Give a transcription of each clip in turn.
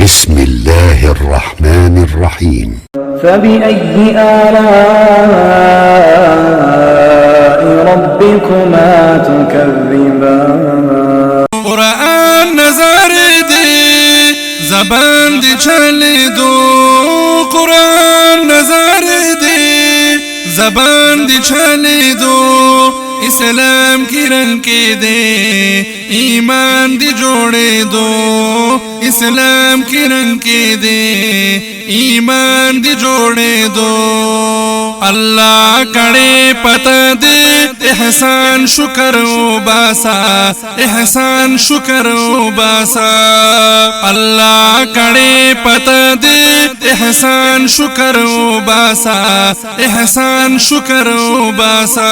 بسم الله الرحمن الرحيم فبأي آلاء ربكما تكذبان قرآن نظر دي زبان دي چلی دو قرآن نظر دي زبان دي چلی دو اسلام کی رنگ کے دے ایمان دی جوڑے دو اسلام کی رنگ کے دے ایمان دی جوڑے دو اللہ کڑے پتہ دے احسان شکر و باسا احسان شکر و باسا اللہ کڑے پتہ دے احسان شکر و باسا احسان شکر و باسا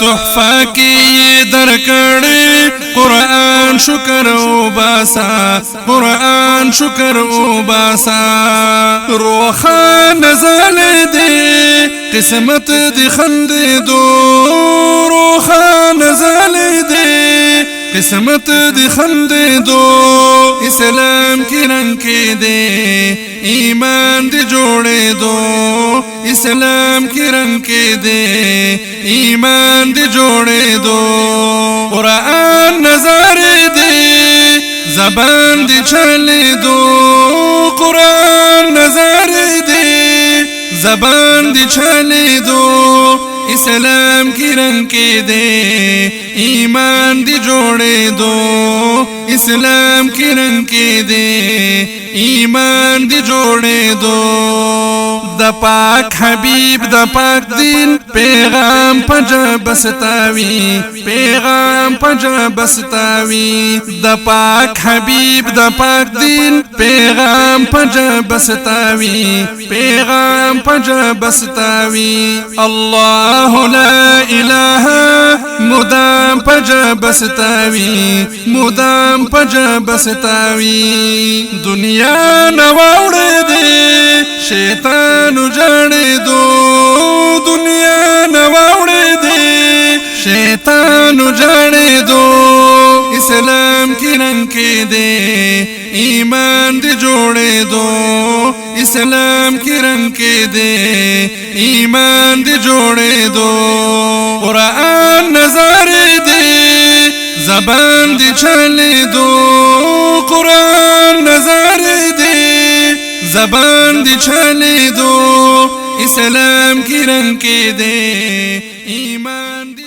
تحفہ کی یہ درکڑے قرآن شکر و باسا قرآن شکر و باسا روخان نزل دے قسمت دی خند دو روخان نزل دے قسمت دی خند دو اسلام کی رنگ کے دے ایمان دی جوڑے دو اسلام کی رنگ کے دے ایمان دی جوڑے دو قرآن نظر دے زبان دی چلے دو قرآن نظر دے زبان دی چلے دو اسلام کی رنگ کے دے ایمان دی جوڑے دو اسلام کی رنگ کے دے ایمان دی جوڑے دو دا پاک حبیب دا پاک دین پیغام پجا بستاوی پیغام پجا بستاوی دا پاک حبیب دا پاک دین پیغام پجا بستاوی پیغام پجا بستاوی اللہ لا الہ مدام پجا بستاوی مدام پجا بستاوی دنیا نواوڑے دے شیطان جانے دو دنیا نواوڑے دے شیطان جانے دو اسلام کی رنگ کے دے ایمان دی جوڑے دو اسلام کی رنگ کے دے ایمان دی جوڑے دو قرآن نظر دے زبان دی چلے دو قرآن نظر دے زبان دی چلے دو اسلام کی رنگ کے دے ایمان دی